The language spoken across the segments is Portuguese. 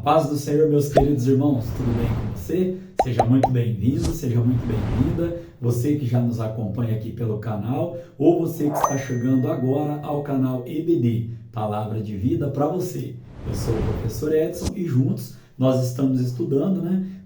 paz do Senhor, meus queridos irmãos, tudo bem com você? Seja muito bem-vindo, seja muito bem-vinda. Você que já nos acompanha aqui pelo canal ou você que está chegando agora ao canal EBD, Palavra de Vida para você. Eu sou o professor Edson e juntos nós estamos estudando,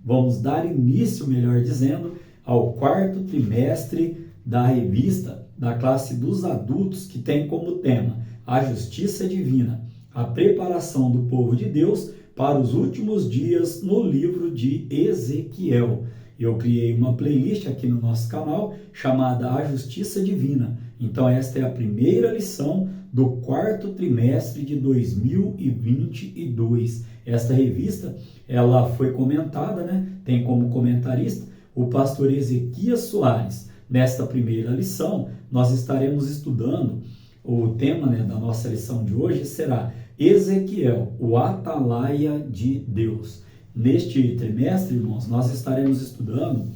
Vamos dar início, melhor dizendo, ao quarto trimestre da revista da classe dos adultos que tem como tema a justiça divina, a preparação do povo de Deus para os últimos dias no livro de Ezequiel. Eu criei uma playlist aqui no nosso canal chamada A Justiça Divina. Então esta é a primeira lição do quarto trimestre de 2022. Esta revista, ela foi comentada, tem como comentarista o pastor Ezequias Soares. Nesta primeira lição, nós estaremos estudando o tema da nossa lição de hoje será Ezequiel, o atalaia de Deus. Neste trimestre, irmãos, nós estaremos estudando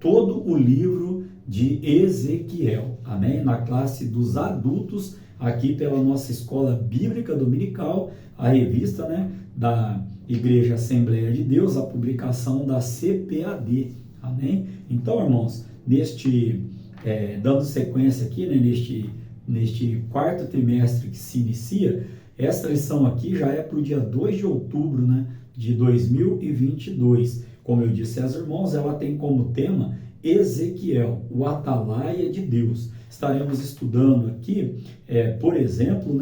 todo o livro de Ezequiel, amém? Na classe dos adultos, aqui pela nossa escola bíblica dominical, a revista da Igreja Assembleia de Deus, a publicação da CPAD, amém? Então, irmãos, dando sequência aqui, neste quarto trimestre que se inicia, esta lição aqui já é para o dia 2 de outubro de 2022. Como eu disse aos irmãos, ela tem como tema Ezequiel, o atalaia de Deus. Estaremos estudando aqui, por exemplo,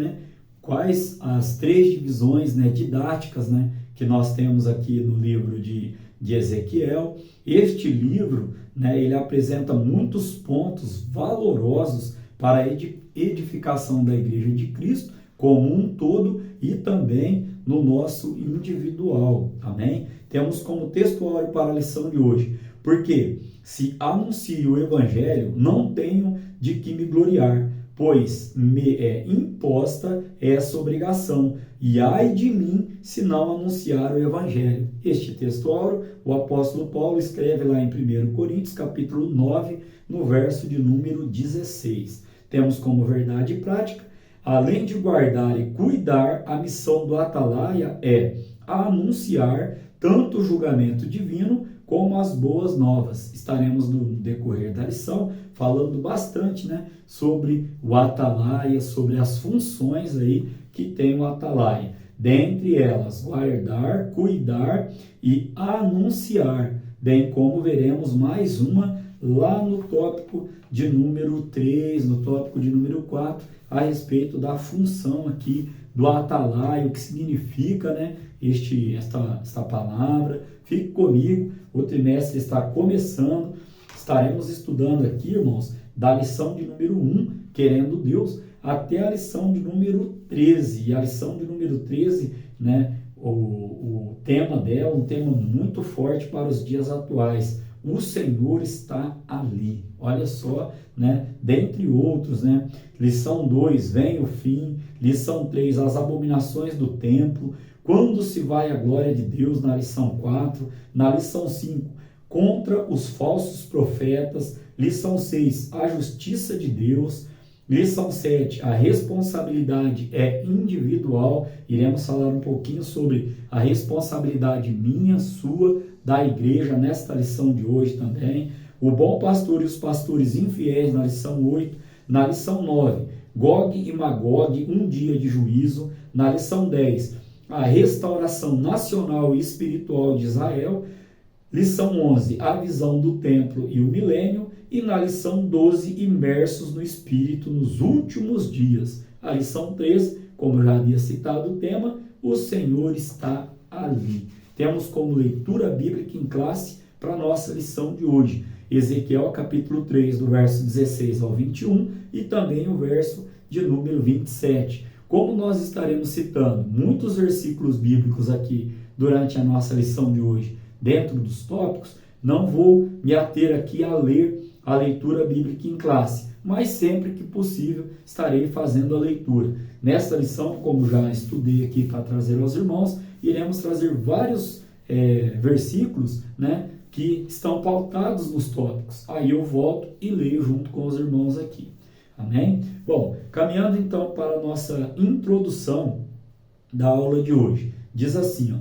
quais as três divisões didáticas que nós temos aqui no livro de Ezequiel. Este livro, ele apresenta muitos pontos valorosos para a edificação da Igreja de Cristo como um todo e também no nosso individual, amém? Temos como textuário para a lição de hoje, porque se anuncio o Evangelho, não tenho de que me gloriar, pois me é imposta essa obrigação, e ai de mim se não anunciar o Evangelho. Este textuário, o apóstolo Paulo escreve lá em 1 Coríntios, capítulo 9, no verso de número 16. Temos como verdade prática, além de guardar e cuidar, a missão do atalaia é anunciar tanto o julgamento divino como as boas novas. Estaremos no decorrer da lição falando bastante sobre o atalaia, sobre as funções aí que tem o atalaia. Dentre elas, guardar, cuidar e anunciar, bem como veremos mais uma lá no tópico de número 3, no tópico de número 4, a respeito da função aqui do atalaia, o que significa esta palavra. Fique comigo, o trimestre está começando, estaremos estudando aqui, irmãos, da lição de número 1, querendo Deus, até a lição de número 13. E a lição de número 13, o tema dela, um tema muito forte para os dias atuais. O Senhor está ali. Olha só, dentre outros, Lição 2, vem o fim. Lição 3, as abominações do templo. Quando se vai a glória de Deus, na lição 4. Na lição 5, contra os falsos profetas. Lição 6, a justiça de Deus. Lição 7, a responsabilidade é individual. Iremos falar um pouquinho sobre a responsabilidade minha, sua, da igreja, nesta lição de hoje também. O bom pastor e os pastores infiéis, na lição 8. Na lição 9, Gog e Magog, um dia de juízo. Na lição 10, a restauração nacional e espiritual de Israel. Lição 11, a visão do templo e o milênio. E na lição 12, imersos no Espírito nos últimos dias. A lição 13, como eu já havia citado o tema, o Senhor está ali. Temos como leitura bíblica em classe para a nossa lição de hoje, Ezequiel capítulo 3, do verso 16 ao 21 e também o verso de número 27. Como nós estaremos citando muitos versículos bíblicos aqui durante a nossa lição de hoje, dentro dos tópicos, não vou me ater aqui a ler a leitura bíblica em classe, mas sempre que possível estarei fazendo a leitura. Nesta lição, como já estudei aqui para trazer aos irmãos, iremos trazer vários versículos que estão pautados nos tópicos. Aí eu volto e leio junto com os irmãos aqui. Amém? Bom, caminhando então para a nossa introdução da aula de hoje. diz assim, ó,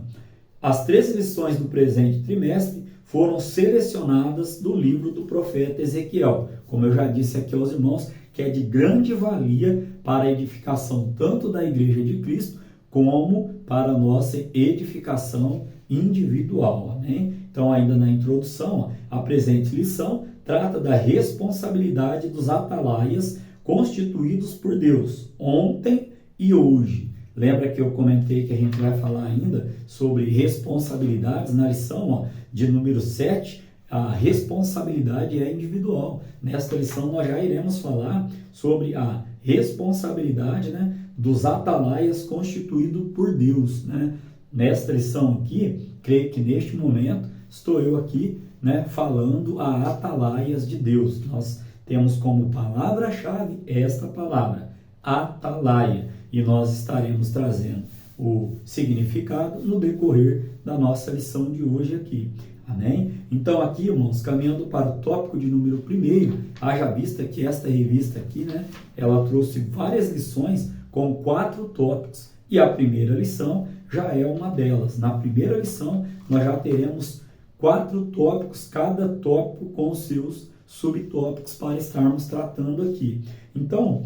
as 13 lições do presente trimestre foram selecionadas do livro do profeta Ezequiel. Como eu já disse aqui aos irmãos, que é de grande valia para a edificação tanto da Igreja de Cristo, como para a nossa edificação individual. Amém? Então, ainda na introdução, a presente lição trata da responsabilidade dos atalaias constituídos por Deus, ontem e hoje. Lembra que eu comentei que a gente vai falar ainda sobre responsabilidades na lição de número 7? A responsabilidade é individual. Nesta lição nós já iremos falar sobre a responsabilidade, né, dos atalaias constituídos por Deus. Né? Nesta lição aqui, creio que neste momento estou eu aqui, né, falando a atalaias de Deus. Nós temos como palavra-chave esta palavra, atalaia, e nós estaremos trazendo o significado no decorrer da nossa lição de hoje aqui. Amém? Então aqui, irmãos, caminhando para o tópico de número 1, haja vista que esta revista aqui, né, ela trouxe várias lições com 4 tópicos, e a primeira lição já é uma delas. Na primeira lição, nós já teremos 4 tópicos, cada tópico com os seus subtópicos para estarmos tratando aqui. Então,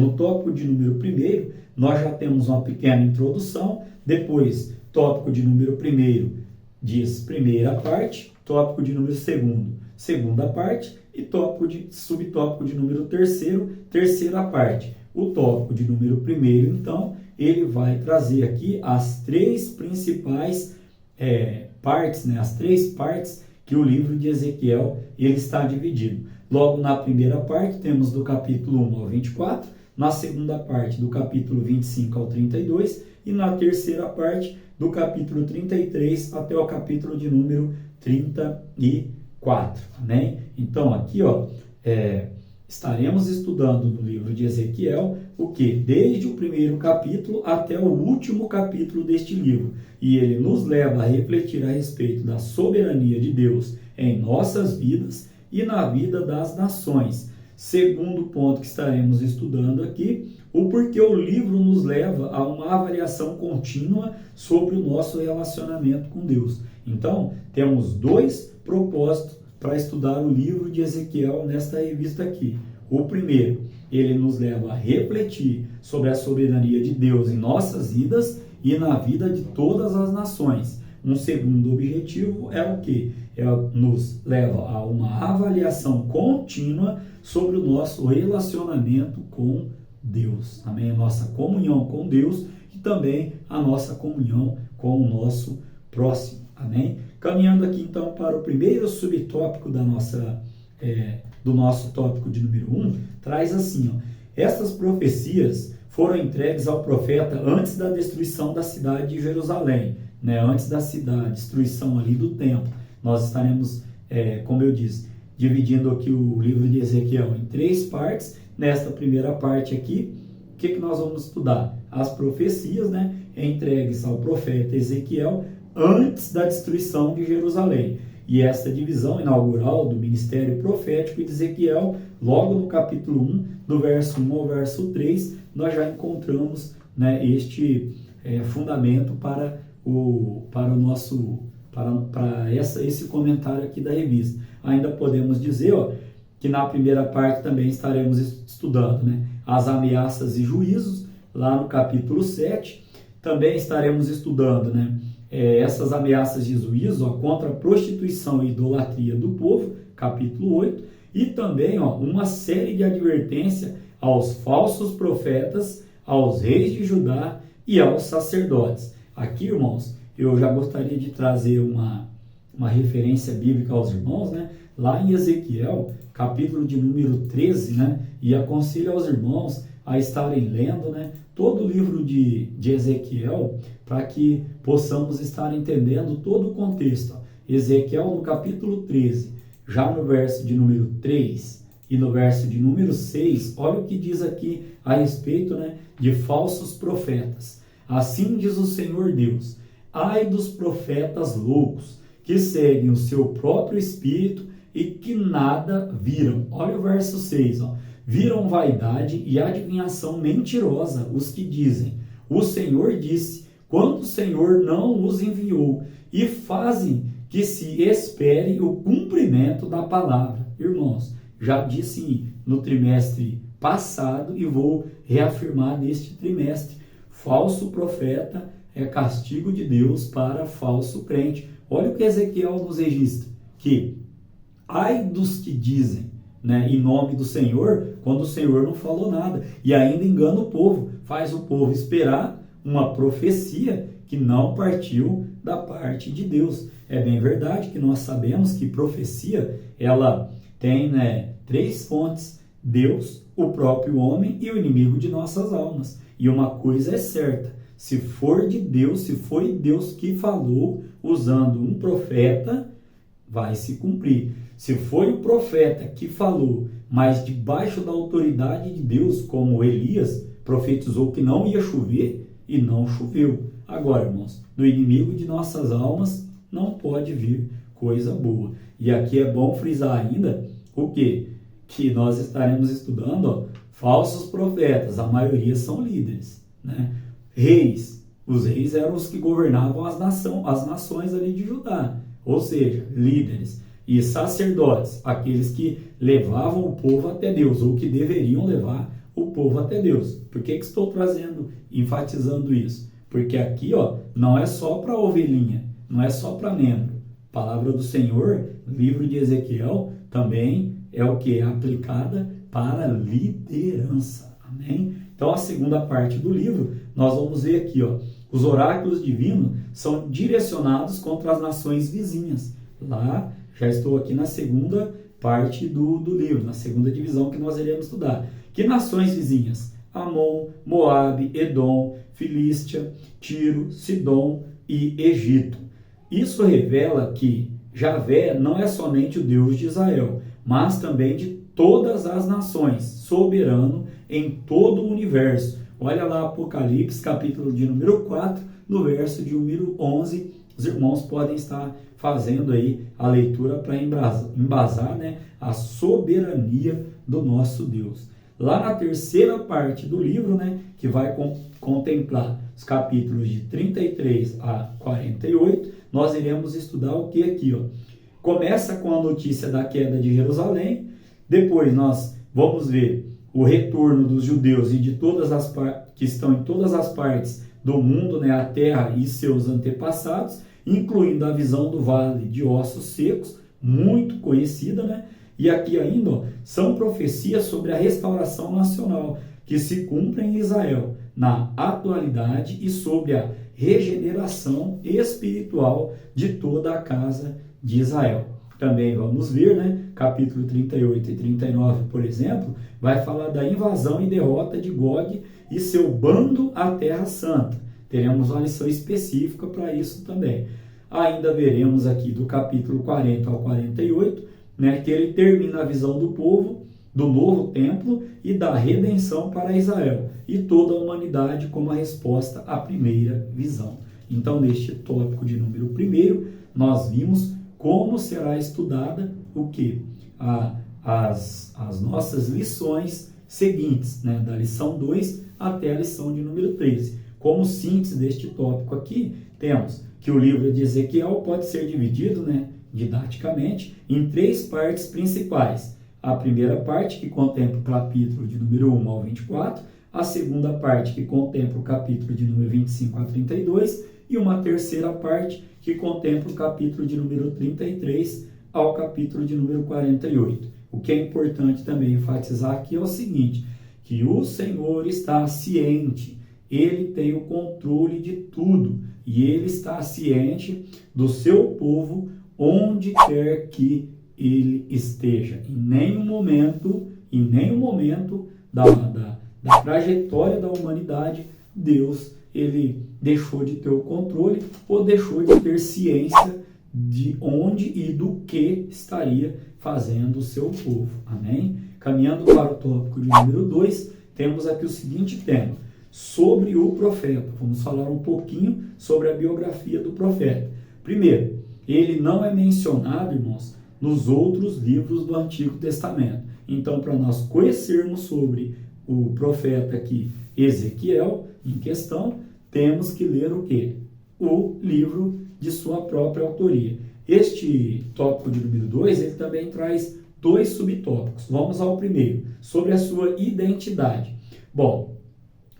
no tópico de número 1, nós já temos uma pequena introdução, depois, tópico de número 1 diz primeira parte, tópico de número 2, segunda parte, e subtópico de número 3, terceira parte. O tópico de número 1, então, ele vai trazer aqui as 3 principais partes, né, as 3 partes que o livro de Ezequiel ele está dividido. Logo na primeira parte temos do capítulo 1 ao 24, na segunda parte do capítulo 25 ao 32 e na terceira parte do capítulo 33 até o capítulo de número 34. Amém? Então aqui estaremos estudando no livro de Ezequiel o que? Desde o primeiro capítulo até o último capítulo deste livro. E ele nos leva a refletir a respeito da soberania de Deus em nossas vidas e na vida das nações. Segundo ponto que estaremos estudando aqui, o porquê o livro nos leva a uma avaliação contínua sobre o nosso relacionamento com Deus. Então, temos 2 propósitos para estudar o livro de Ezequiel nesta revista aqui. O primeiro, ele nos leva a refletir sobre a soberania de Deus em nossas vidas e na vida de todas as nações. Um segundo objetivo é o quê? Nos leva a uma avaliação contínua sobre o nosso relacionamento com Deus. Amém? A nossa comunhão com Deus e também a nossa comunhão com o nosso próximo. Amém? Caminhando aqui então para o primeiro subtópico do nosso tópico de número 1, traz assim, estas profecias foram entregues ao profeta antes da destruição da cidade de Jerusalém, né? Antes da destruição ali do templo. Nós estaremos, como eu disse, dividindo aqui o livro de Ezequiel em 3 partes. Nesta primeira parte aqui, o que nós vamos estudar? As profecias, né, entregues ao profeta Ezequiel antes da destruição de Jerusalém. E esta divisão inaugural do ministério profético de Ezequiel, logo no capítulo 1, do verso 1 ao verso 3, nós já encontramos, né, este fundamento para esse comentário aqui da revista. Ainda podemos dizer que na primeira parte também estaremos estudando, né, as ameaças e juízos, lá no capítulo 7. Também estaremos estudando, né, essas ameaças de juízo contra a prostituição e idolatria do povo, capítulo 8, e também uma série de advertências aos falsos profetas, aos reis de Judá e aos sacerdotes. Aqui, irmãos, eu já gostaria de trazer uma referência bíblica aos irmãos, né? Lá em Ezequiel, capítulo de número 13, né? E aconselho aos irmãos a estarem lendo, né, todo o livro de Ezequiel, para que possamos estar entendendo todo o contexto. Ezequiel, no capítulo 13, já no verso de número 3 e no verso de número 6, olha o que diz aqui a respeito, né, de falsos profetas. Assim diz o Senhor Deus: ai dos profetas loucos, que seguem o seu próprio espírito e que nada viram. Olha o verso 6, viram vaidade e adivinhação mentirosa os que dizem: o Senhor disse, quando o Senhor não os enviou, e fazem que se espere o cumprimento da palavra. Irmãos, já disse no trimestre passado e vou reafirmar neste trimestre: falso profeta é castigo de Deus para falso crente. Olha o que Ezequiel nos registra, que ai dos que dizem, né, em nome do Senhor, quando o Senhor não falou nada, e ainda engana o povo, faz o povo esperar uma profecia que não partiu da parte de Deus. É bem verdade que nós sabemos que profecia, ela tem, né, 3 fontes: Deus, o próprio homem e o inimigo de nossas almas. E uma coisa é certa: se for de Deus, se foi Deus que falou usando um profeta, vai se cumprir. Se foi o profeta que falou, mas debaixo da autoridade de Deus, como Elias profetizou que não ia chover, e não choveu. Agora, irmãos, do inimigo de nossas almas não pode vir coisa boa. E aqui é bom frisar ainda o quê? Que nós estaremos estudando, ó, falsos profetas, a maioria são líderes, né? Reis, os reis eram os que governavam as nações ali de Judá, ou seja, líderes. E sacerdotes, aqueles que levavam o povo até Deus, ou que deveriam levar o povo até Deus. Por que estou enfatizando isso? Porque aqui, ó, não é só para ovelhinha, não é só para membro. Palavra do Senhor, livro de Ezequiel, também é o que é aplicada para liderança. Amém? Então, a segunda parte do livro, nós vamos ver aqui, ó, os oráculos divinos são direcionados contra as nações vizinhas. Lá, já estou aqui na segunda parte do livro, na segunda divisão que nós iremos estudar. Que nações vizinhas? Amon, Moabe, Edom, Filístia, Tiro, Sidom e Egito. Isso revela que Javé não é somente o Deus de Israel, mas também de todas as nações, soberano em todo o universo. Olha lá Apocalipse, capítulo de número 4, no verso de número 11. Os irmãos podem estar fazendo aí a leitura para embasar, né, a soberania do nosso Deus. Lá na terceira parte do livro, né, que vai contemplar os capítulos de 33 a 48, nós iremos estudar o que aqui, ó. Começa com a notícia da queda de Jerusalém, depois nós vamos ver o retorno dos judeus e de todas as que estão em todas as partes do mundo, né, a terra e seus antepassados, incluindo a visão do vale de ossos secos, muito conhecida, né? E aqui ainda, ó, são profecias sobre a restauração nacional que se cumpre em Israel na atualidade e sobre a regeneração espiritual de toda a casa de Israel. Também vamos ver, né, capítulo 38 e 39, por exemplo, vai falar da invasão e derrota de Gog e seu bando à Terra Santa. Teremos uma lição específica para isso também. Ainda veremos aqui do capítulo 40 ao 48, né, que ele termina a visão do povo, do novo templo e da redenção para Israel e toda a humanidade como a resposta à primeira visão. Então, neste tópico de número 1, nós vimos como será estudada o que? As nossas lições seguintes, né, da lição 2 até a lição de número 13. Como síntese deste tópico aqui, temos que o livro de Ezequiel pode ser dividido, né, didaticamente, em 3 partes principais. A primeira parte, que contempla o capítulo de número 1 ao 24, a segunda parte, que contempla o capítulo de número 25 a 32, e uma terceira parte, que contempla o capítulo de número 33 ao capítulo de número 48. O que é importante também enfatizar aqui é o seguinte, que o Senhor está ciente, Ele tem o controle de tudo, e Ele está ciente do seu povo onde quer que ele esteja. Em nenhum momento da trajetória da humanidade, Deus ele deixou de ter o controle ou deixou de ter ciência de onde e do que estaria fazendo o seu povo. Amém? Caminhando para o tópico de número 2, temos aqui o seguinte tema, sobre o profeta. Vamos falar um pouquinho sobre a biografia do profeta. Primeiro, ele não é mencionado, irmãos, nos outros livros do Antigo Testamento. Então, para nós conhecermos sobre o profeta aqui, Ezequiel, em questão, temos que ler o quê? O livro de sua própria autoria. Este tópico de número 2, ele também traz 2 subtópicos. Vamos ao primeiro, sobre a sua identidade. Bom,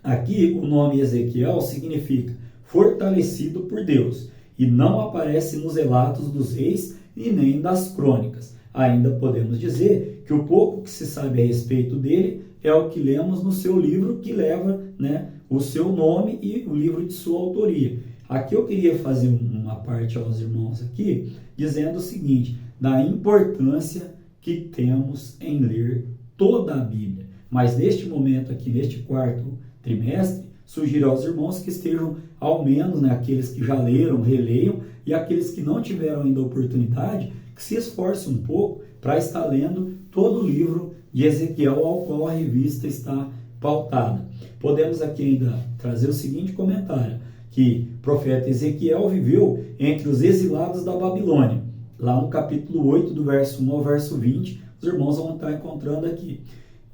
aqui o nome Ezequiel significa fortalecido por Deus e não aparece nos relatos dos reis e nem das crônicas. Ainda podemos dizer que o pouco que se sabe a respeito dele é o que lemos no seu livro, que leva, né, o seu nome e o livro de sua autoria. Aqui eu queria fazer uma parte aos irmãos aqui, dizendo o seguinte, da importância que temos em ler toda a Bíblia. Mas neste momento aqui, neste quarto trimestre, sugiro aos irmãos que estejam, ao menos, né, aqueles que já leram, releiam, e aqueles que não tiveram ainda oportunidade, que se esforcem um pouco para estar lendo todo o livro de Ezequiel, ao qual a revista está pautada. Podemos aqui ainda trazer o seguinte comentário, que o profeta Ezequiel viveu entre os exilados da Babilônia. Lá no capítulo 8, do verso 1 ao verso 20, os irmãos vão estar encontrando aqui.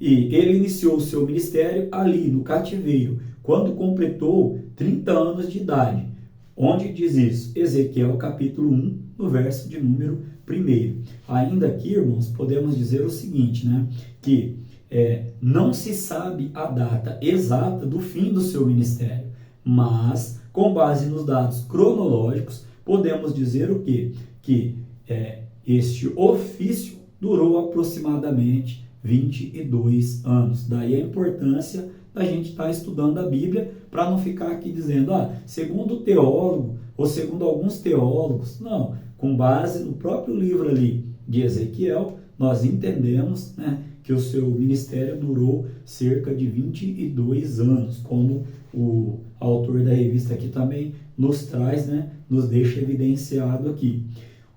E ele iniciou o seu ministério ali, no cativeiro, quando completou 30 anos de idade. Onde diz isso? Ezequiel capítulo 1, no verso de número 1. Ainda aqui, irmãos, podemos dizer o seguinte, né? Que não se sabe a data exata do fim do seu ministério, mas, com base nos dados cronológicos, podemos dizer o quê? Que este ofício durou aproximadamente 22 anos. Daí a importância da gente estar estudando a Bíblia, para não ficar aqui dizendo, segundo o teólogo, ou segundo alguns teólogos. Não, com base no próprio livro ali de Ezequiel, nós entendemos, né, que o seu ministério durou cerca de 22 anos, como o autor da revista aqui também nos traz, né, nos deixa evidenciado aqui.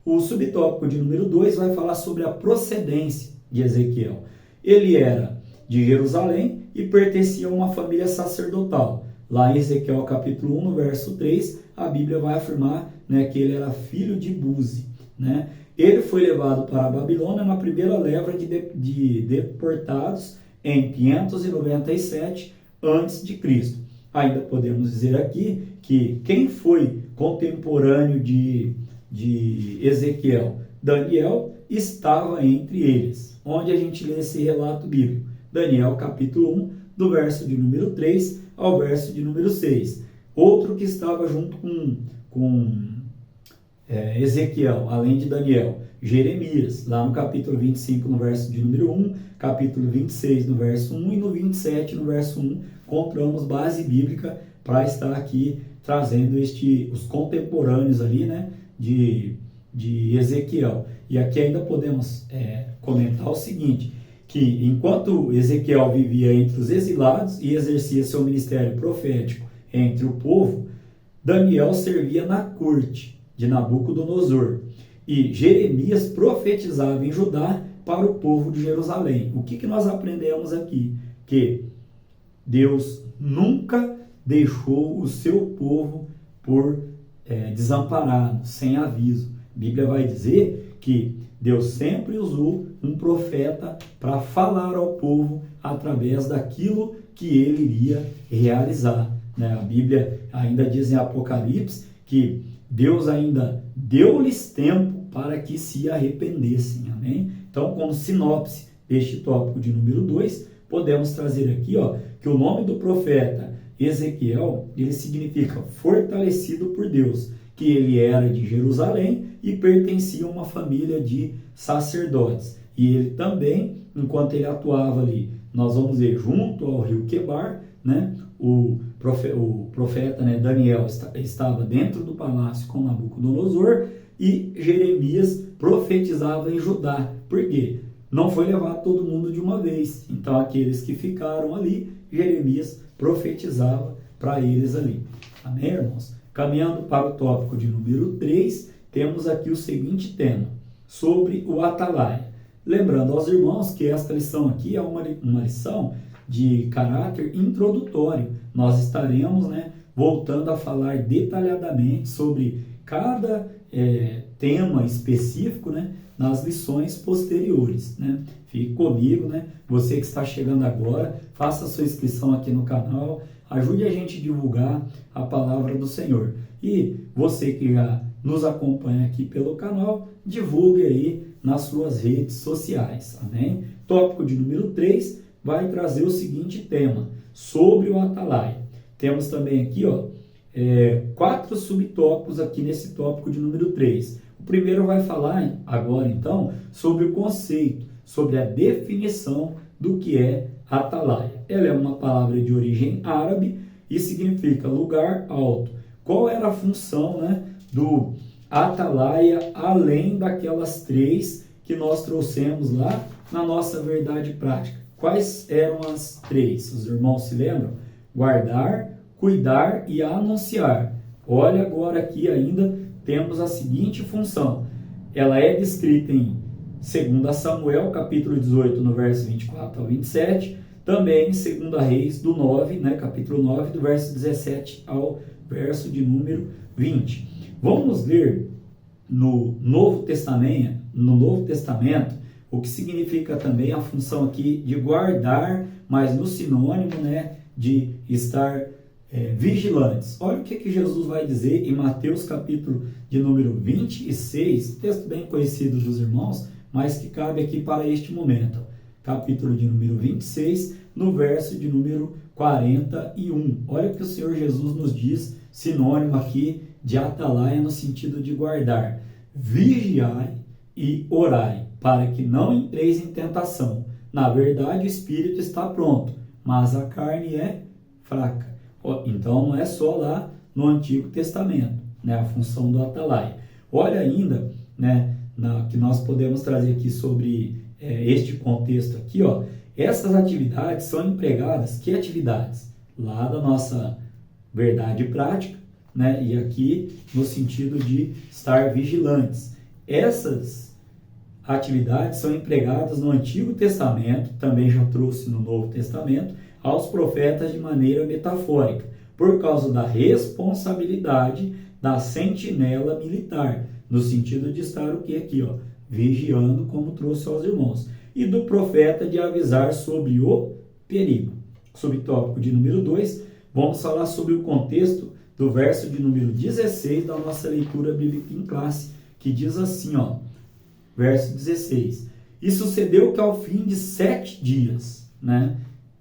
O subtópico de número 2 vai falar sobre a procedência de Ezequiel. Ele era de Jerusalém e pertencia a uma família sacerdotal. Lá em Ezequiel capítulo 1, no verso 3, a Bíblia vai afirmar, né, que ele era filho de Buzi, né? Ele foi levado para a Babilônia na primeira leva de deportados em 597 a.C. Ainda podemos dizer aqui que quem foi contemporâneo de Ezequiel, Daniel, estava entre eles. Onde a gente lê esse relato bíblico? Daniel capítulo 1, do verso de número 3 ao verso de número 6. Outro que estava junto com Ezequiel, além de Daniel, Jeremias, lá no capítulo 25, no verso de número 1, capítulo 26, no verso 1 e no 27, no verso 1, encontramos base bíblica para estar aqui trazendo os contemporâneos ali, né, de Ezequiel. E aqui ainda podemos comentar o seguinte, que enquanto Ezequiel vivia entre os exilados e exercia seu ministério profético entre o povo, Daniel servia na corte de Nabucodonosor e Jeremias profetizava em Judá para o povo de Jerusalém. O que nós aprendemos aqui? Que Deus nunca deixou o seu povo por desamparado, sem aviso. A Bíblia vai dizer que Deus sempre usou um profeta para falar ao povo através daquilo que ele iria realizar, né? A Bíblia ainda diz em Apocalipse que Deus ainda deu-lhes tempo para que se arrependessem. Amém? Então, como sinopse deste tópico de número 2, podemos trazer aqui que o nome do profeta Ezequiel, ele significa fortalecido por Deus, que ele era de Jerusalém e pertencia a uma família de sacerdotes. E ele também, enquanto ele atuava ali, nós vamos ver, junto ao rio Quebar, né, o profeta, né, Daniel estava dentro do palácio com Nabucodonosor e Jeremias profetizava em Judá. Por quê? Não foi levado todo mundo de uma vez. Então, aqueles que ficaram ali, Jeremias profetizava para eles ali. Amém, irmãos? Caminhando para o tópico de número 3, temos aqui o seguinte tema, sobre o atalaia. Lembrando aos irmãos que esta lição aqui é uma lição de caráter introdutório. Nós estaremos, né, voltando a falar detalhadamente sobre cada tema específico, né, nas lições posteriores, né? Fique comigo, né? Você que está chegando agora, faça a sua inscrição aqui no canal, ajude a gente a divulgar a palavra do Senhor. E você que já nos acompanha aqui pelo canal, divulgue aí nas suas redes sociais, amém? Tópico de número 3 vai trazer o seguinte tema, sobre o Atalaia. Temos também aqui, 4 subtópicos aqui nesse tópico de número 3. O primeiro vai falar agora, então, sobre o conceito, sobre a definição do que é Atalaia. Ela é uma palavra de origem árabe e significa lugar alto. Qual era a função, né, do Atalaia, além daquelas 3 que nós trouxemos lá na nossa verdade prática? Quais eram as 3? Os irmãos se lembram? Guardar, cuidar e anunciar. Olha, agora aqui ainda temos a seguinte função. Ela é descrita em 2 Samuel, capítulo 18, no verso 24 ao 27. Também em 2 Reis, do 9, né, capítulo 9, do verso 17 ao verso de número 20. Vamos ler no Novo Testamento, o que significa também a função aqui de guardar, mas no sinônimo, né, de estar vigilantes. Olha o que Jesus vai dizer em Mateus capítulo de número 26, texto bem conhecido dos irmãos, mas que cabe aqui para este momento. Capítulo de número 26, no verso de número 41. Olha o que o Senhor Jesus nos diz, sinônimo aqui de Atalaia no sentido de guardar. Vigiai e orai, para que não entreis em tentação. Na verdade, o espírito está pronto, mas a carne é fraca. Então, não é só lá no Antigo Testamento, né, a função do Atalaia. Olha ainda, né, que nós podemos trazer aqui sobre este contexto aqui, essas atividades são empregadas, que atividades? Lá da nossa verdade prática, né, e aqui no sentido de estar vigilantes. Essas atividades são empregadas no Antigo Testamento, também já trouxe no Novo Testamento, aos profetas de maneira metafórica, por causa da responsabilidade da sentinela militar, no sentido de estar o que aqui, vigiando, como trouxe aos irmãos, e do profeta de avisar sobre o perigo. Subtópico de número 2, vamos falar sobre o contexto do verso de número 16 da nossa leitura bíblica em classe, que diz assim, verso 16, e sucedeu que ao fim de 7 dias, né?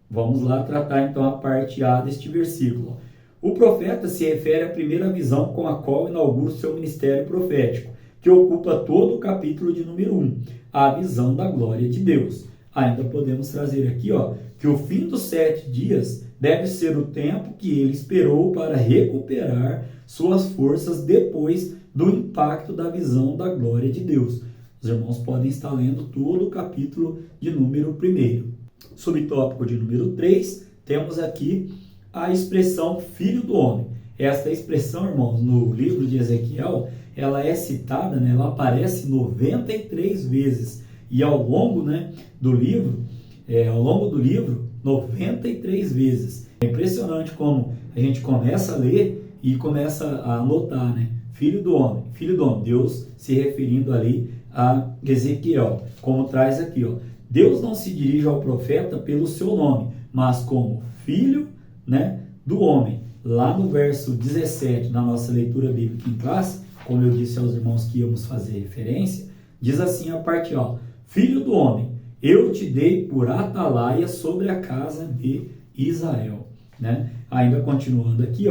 Vamos lá tratar então a parte A deste versículo. O profeta se refere à primeira visão com a qual inaugura o seu ministério profético, que ocupa todo o capítulo de número 1, a visão da glória de Deus. Ainda podemos trazer aqui, que o fim dos 7 dias deve ser o tempo que ele esperou para recuperar suas forças depois do impacto da visão da glória de Deus. Os irmãos podem estar lendo todo o capítulo de número 1. Subtópico de número 3, temos aqui a expressão filho do homem. Esta expressão, irmãos, no livro de Ezequiel, ela é citada, né, ela aparece 93 vezes. E ao longo, né, do livro, 93 vezes. É impressionante como a gente começa a ler e começa a anotar, né? Filho do homem, Deus se referindo ali a Ezequiel, como traz aqui, Deus não se dirige ao profeta pelo seu nome, mas como filho, né, do homem. Lá no verso 17 da nossa leitura bíblica em classe, como eu disse aos irmãos que íamos fazer referência, diz assim a parte A, filho do homem, eu te dei por atalaia sobre a casa de Israel. Né? Ainda continuando aqui,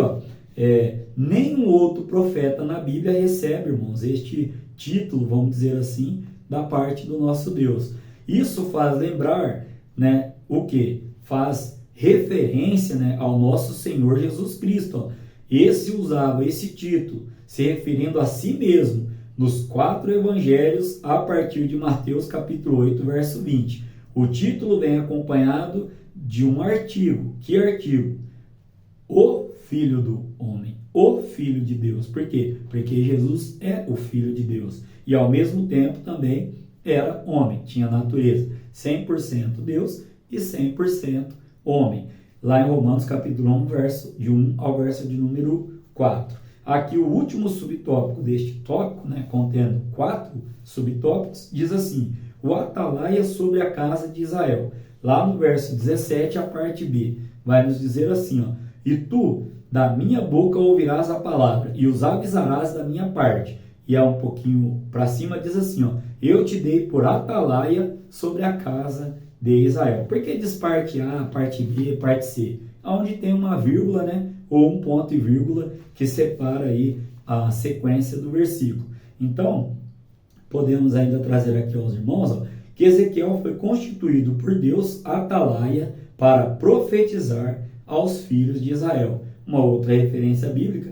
nenhum outro profeta na Bíblia recebe, irmãos, este título, vamos dizer assim, da parte do nosso Deus. Isso faz lembrar, né, o que? Faz referência, né, ao nosso Senhor Jesus Cristo. Esse usava esse título, se referindo a si mesmo, nos 4 evangelhos, a partir de Mateus capítulo 8, verso 20. O título vem acompanhado de um artigo. Que artigo? O Filho do Homem, o Filho de Deus. Por quê? Porque Jesus é o Filho de Deus. E ao mesmo tempo também era homem, tinha natureza 100% Deus e 100% homem. Lá em Romanos capítulo 1, verso de 1 ao verso de número 4. Aqui o último subtópico deste tópico, né, contendo 4 subtópicos, diz assim, o atalaia sobre a casa de Israel. Lá no verso 17, a parte B, vai nos dizer assim, E tu, da minha boca ouvirás a palavra, e os avisarás da minha parte. E é um pouquinho para cima, diz assim, ó, eu te dei por atalaia sobre a casa de Israel. Por que diz parte A, parte B, parte C? Onde tem uma vírgula, né? Ou um ponto e vírgula que separa aí a sequência do versículo. Então, podemos ainda trazer aqui aos irmãos, ó, que Ezequiel foi constituído por Deus atalaia para profetizar aos filhos de Israel. Uma outra referência bíblica,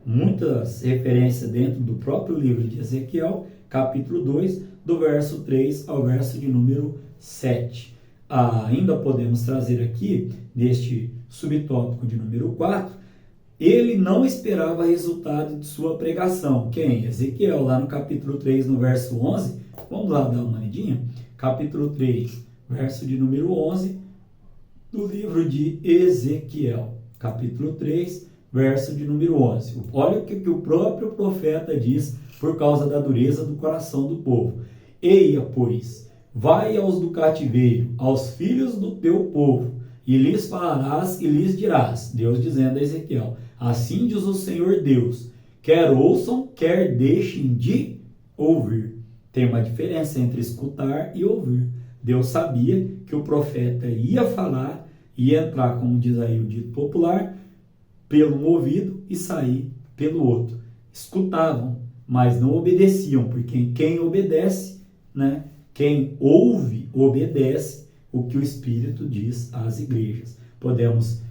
muitas referências dentro do próprio livro de Ezequiel, capítulo 2, do verso 3 ao verso de número 7. Ainda podemos trazer aqui, neste subtópico de número 4, ele não esperava resultado de sua pregação. Quem? Ezequiel, lá no capítulo 3, no verso 11. Vamos lá dar uma lidinha? Capítulo 3, verso de número 11, do livro de Ezequiel. Capítulo 3, verso de número 11. Olha o que o próprio profeta diz por causa da dureza do coração do povo. Eia, pois, vai aos do cativeiro, aos filhos do teu povo, e lhes falarás e lhes dirás, Deus dizendo a Ezequiel, assim diz o Senhor Deus, quer ouçam, quer deixem de ouvir. Tem uma diferença entre escutar e ouvir. Deus sabia que o profeta ia falar, ia entrar, como diz aí o dito popular, pelo um ouvido e sair pelo outro. Escutavam, mas não obedeciam, porque quem obedece, né? Quem ouve, obedece o que o Espírito diz às igrejas. Podemos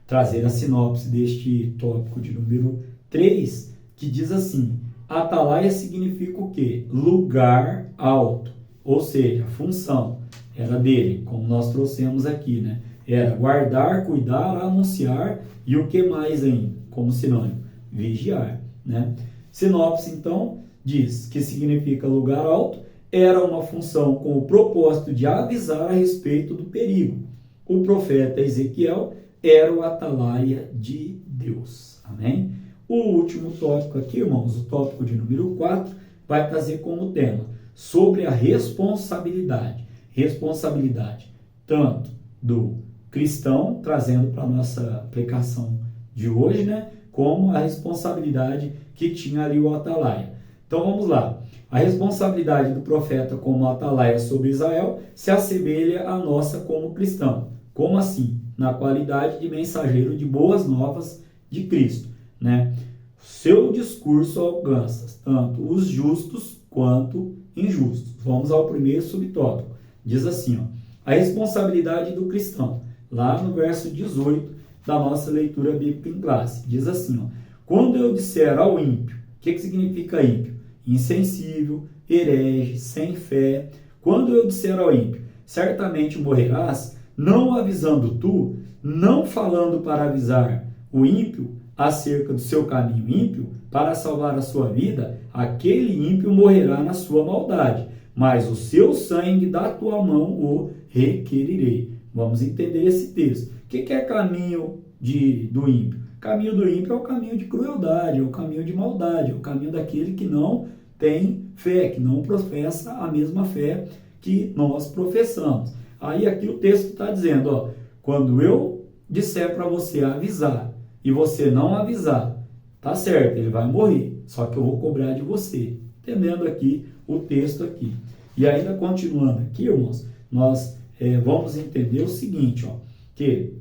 trazer a sinopse deste tópico de número 3, que diz assim, atalaia significa o quê? Lugar alto, ou seja, função era dele, como nós trouxemos aqui, né? Era guardar, cuidar, anunciar e o que mais ainda, como sinônimo? Vigiar, né? Sinopse, então, diz que significa lugar alto, era uma função com o propósito de avisar a respeito do perigo. O profeta Ezequiel era o atalaia de Deus. Amém? O último tópico aqui, irmãos, o tópico de número 4, vai trazer como tema sobre a responsabilidade. Responsabilidade tanto do cristão, trazendo para a nossa aplicação de hoje, né, como a responsabilidade que tinha ali o atalaia. Então vamos lá. A responsabilidade do profeta como atalaia sobre Israel se assemelha à nossa como cristão. Como assim? Na qualidade de mensageiro de boas novas de Cristo, né? Seu discurso alcança tanto os justos quanto injustos. Vamos ao primeiro subtópico. Diz assim, ó, a responsabilidade do cristão, lá no verso 18 da nossa leitura bíblica em classe. Diz assim, ó, quando eu disser ao ímpio, o que significa ímpio? Insensível, herege, sem fé. Quando eu disser ao ímpio, certamente morrerás, não avisando tu, não falando para avisar o ímpio acerca do seu caminho ímpio, para salvar a sua vida, aquele ímpio morrerá na sua maldade, mas o seu sangue da tua mão o requerirei. Vamos entender esse texto. O que é caminho do ímpio? O caminho do ímpio é o caminho de crueldade, é o caminho de maldade, é o caminho daquele que não tem fé, que não professa a mesma fé que nós professamos. Aí aqui o texto está dizendo, ó, quando eu disser para você avisar e você não avisar, tá certo, ele vai morrer, só que eu vou cobrar de você. Entendendo aqui o texto aqui. E ainda continuando aqui, irmãos, nós vamos entender o seguinte, ó, que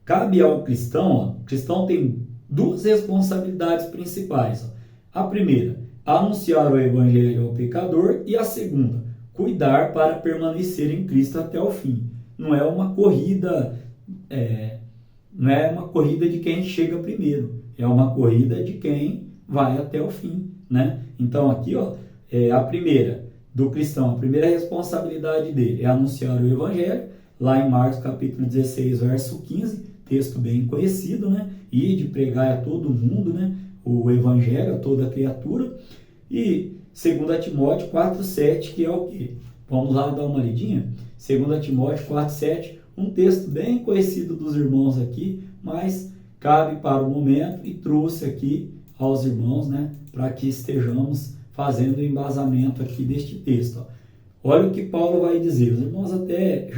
cabe ao cristão, ó, o cristão tem duas responsabilidades principais. Ó. A primeira, anunciar o evangelho ao pecador, e a segunda, cuidar para permanecer em Cristo até o fim. Não é uma corrida, de quem chega primeiro, é uma corrida de quem vai até o fim, né? Então aqui, ó, a primeira do cristão, a primeira responsabilidade dele é anunciar o evangelho, lá em Marcos capítulo 16, verso 15, texto bem conhecido, né? E de pregar a todo mundo, né? O evangelho a toda criatura. E 2 Timóteo 4,7, que é o quê? Vamos lá dar uma lidinha? 2 Timóteo 4,7, um texto bem conhecido dos irmãos aqui, mas cabe para o momento e trouxe aqui aos irmãos, né? Para que estejamos fazendo o embasamento aqui deste texto. Ó. Olha o que Paulo vai dizer. Os irmãos até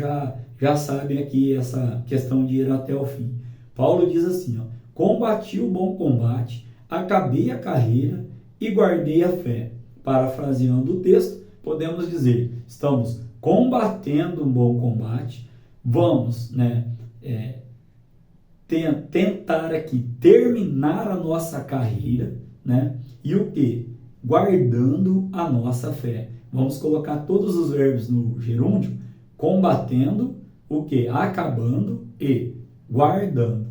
já sabem aqui essa questão de ir até o fim. Paulo diz assim, ó, combati o bom combate, acabei a carreira e guardei a fé. Parafraseando o texto, podemos dizer, estamos combatendo um bom combate, vamos, tentar aqui terminar a nossa carreira, e o que? Guardando a nossa fé. Vamos colocar todos os verbos no gerúndio, combatendo, o que? Acabando e guardando,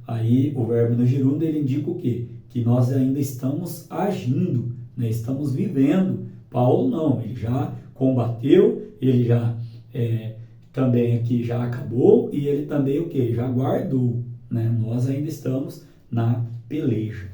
Aí o verbo no gerúndio ele indica o quê? Que nós ainda estamos agindo, estamos vivendo. Paulo não, ele já combateu, ele já também aqui já acabou e ele também o quê? Já guardou, Nós ainda estamos na peleja,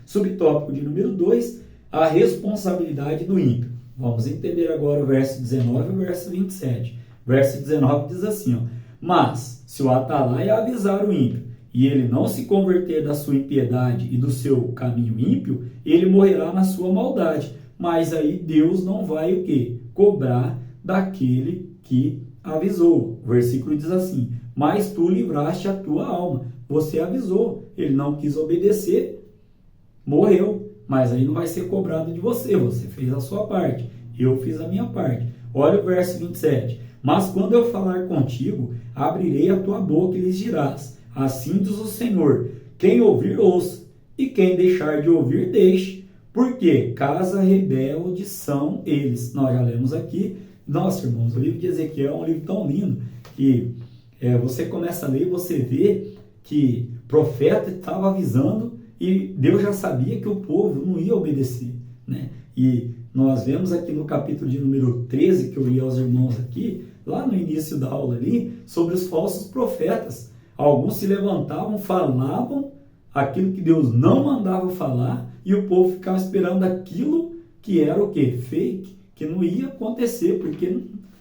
Subtópico de número 2, a responsabilidade do ímpio. Vamos entender agora o verso 19 e o verso 27. Verso 19 diz assim, ó, mas se o atalaia avisar o ímpio e ele não se converter da sua impiedade e do seu caminho ímpio, ele morrerá na sua maldade. Mas aí Deus não vai o quê? Cobrar daquele que avisou. O versículo diz assim, mas tu livraste a tua alma. Você avisou, ele não quis obedecer, morreu. Mas aí não vai ser cobrado de você, você fez a sua parte, eu fiz a minha parte. Olha o verso 27. Mas quando eu falar contigo, abrirei a tua boca e lhes dirás, assim diz o Senhor, quem ouvir, ouça, e quem deixar de ouvir, deixe, porque casa rebelde são eles. Nós já lemos aqui. Nossa, irmãos, o livro de Ezequiel é um livro tão lindo que você começa a ler e você vê que o profeta estava avisando e Deus já sabia que o povo não ia obedecer, E nós vemos aqui no capítulo de número 13, que eu li aos irmãos aqui, lá no início da aula ali, sobre os falsos profetas. Alguns se levantavam, falavam aquilo que Deus não mandava falar e o povo ficava esperando aquilo que era o quê? Fake, que não ia acontecer, porque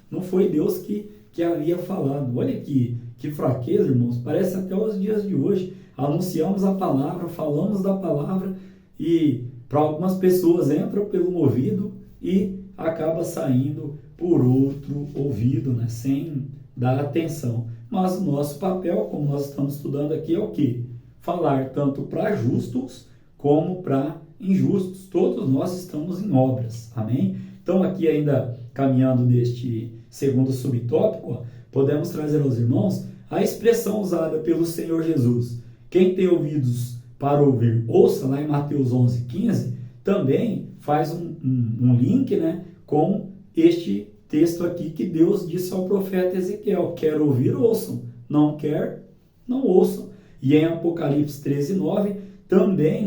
não foi Deus que havia falado. Olha que fraqueza, irmãos, parece até os dias de hoje. Anunciamos a palavra, falamos da palavra e para algumas pessoas entra pelo ouvido e acaba saindo por outro ouvido, sem dar atenção. Mas o nosso papel, como nós estamos estudando aqui, é o quê? Falar tanto para justos como para injustos. Todos nós estamos em obras, amém? Então aqui ainda caminhando neste segundo subtópico, podemos trazer aos irmãos a expressão usada pelo Senhor Jesus. Quem tem ouvidos para ouvir, ouça, lá em Mateus 11:15, também faz um link, com este texto aqui que Deus disse ao profeta Ezequiel, quer ouvir, ouçam, não quer, não ouçam. E em Apocalipse 13:9, também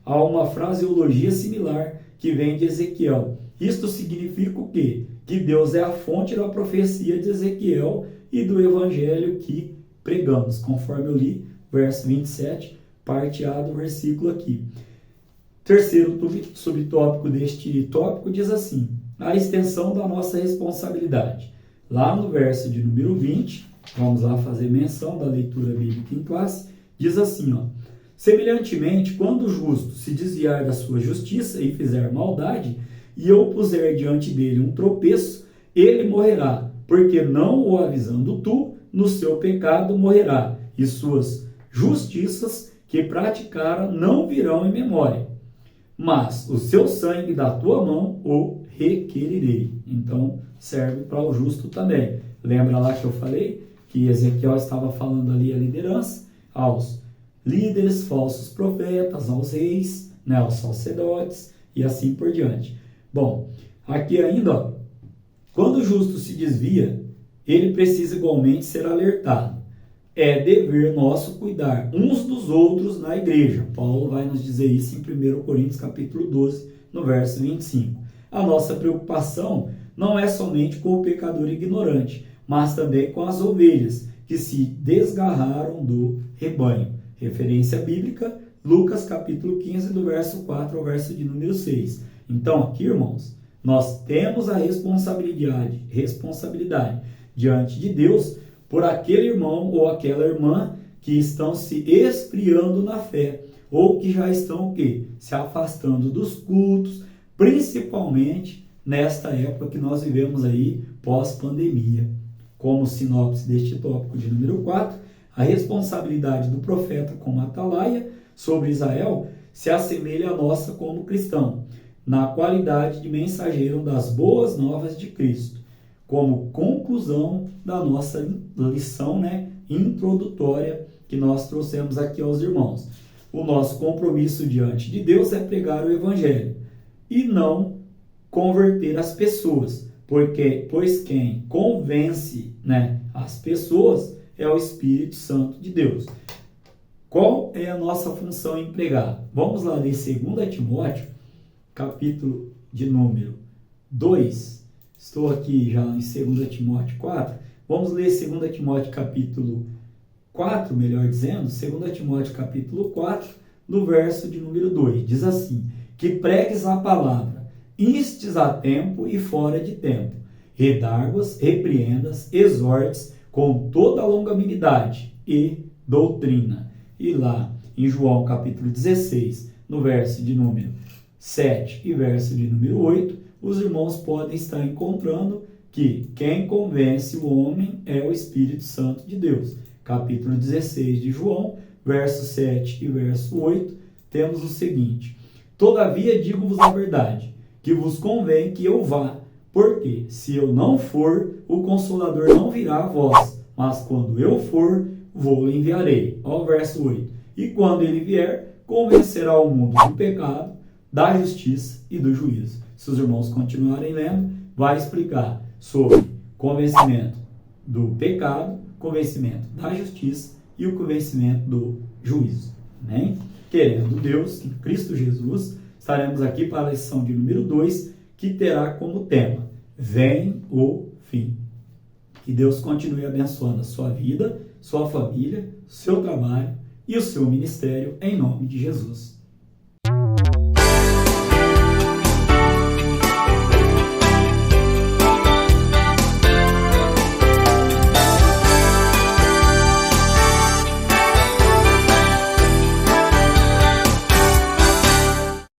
há uma fraseologia similar que vem de Ezequiel. Isto significa o quê? Que Deus é a fonte da profecia de Ezequiel e do evangelho que pregamos, conforme eu li, verso 27, parte A do versículo aqui. Terceiro subtópico deste tópico diz assim, a extensão da nossa responsabilidade. Lá no verso de número 20, vamos lá fazer menção da leitura bíblica em classe, diz assim, semelhantemente, quando o justo se desviar da sua justiça e fizer maldade, e eu puser diante dele um tropeço, ele morrerá, porque não o avisando tu, no seu pecado morrerá, e suas justiças que praticaram não virão em memória. Mas o seu sangue da tua mão o requerirei. Então, serve para o justo também. Lembra lá que eu falei que Ezequiel estava falando ali a liderança aos líderes, falsos profetas, aos reis, aos sacerdotes e assim por diante. Bom, aqui ainda, quando o justo se desvia, ele precisa igualmente ser alertado. É dever nosso cuidar uns dos outros na igreja. Paulo vai nos dizer isso em 1 Coríntios capítulo 12, no verso 25. A nossa preocupação não é somente com o pecador ignorante, mas também com as ovelhas que se desgarraram do rebanho. Referência bíblica, Lucas capítulo 15, do verso 4 ao verso de número 6. Então aqui, irmãos, nós temos a responsabilidade diante de Deus por aquele irmão ou aquela irmã que estão se esfriando na fé, ou que já estão o quê? Se afastando dos cultos, principalmente nesta época que nós vivemos aí pós-pandemia. Como sinopse deste tópico de número 4, A responsabilidade do profeta como atalaia sobre Israel se assemelha à nossa como cristão, na qualidade de mensageiro das boas novas de Cristo, como conclusão da nossa lição, introdutória que nós trouxemos aqui aos irmãos. O nosso compromisso diante de Deus é pregar o Evangelho e não converter as pessoas, pois quem convence as pessoas é o Espírito Santo de Deus. Qual é a nossa função empregada? Vamos lá ler 2 Timóteo, capítulo de número 2. Estou aqui já em 2 Timóteo 4. Vamos ler 2 Timóteo capítulo 4, melhor dizendo, 2 Timóteo capítulo 4, no verso de número 2. Diz assim: que pregues a palavra, instes a tempo e fora de tempo, redarguas, repreendas, exortes com toda a longanimidade e doutrina. E lá em João capítulo 16, no verso de número 7 e verso de número 8, os irmãos podem estar encontrando que quem convence o homem é o Espírito Santo de Deus. Capítulo 16 de João, verso 7 e verso 8, temos o seguinte: todavia digo-vos a verdade, que vos convém que eu vá, porque se eu não for, o Consolador não virá a vós, mas quando eu for, vou-lhe enviarei. Ó, verso 8. E quando ele vier, convencerá o mundo do pecado, da justiça e do juízo. Se os irmãos continuarem lendo, vai explicar sobre convencimento do pecado, convencimento da justiça e o convencimento do juízo. Amém? Querendo Deus, em Cristo Jesus, estaremos aqui para a lição de número 2, que terá como tema: vem o fim. Que Deus continue abençoando a sua vida, sua família, seu trabalho e o seu ministério, em nome de Jesus.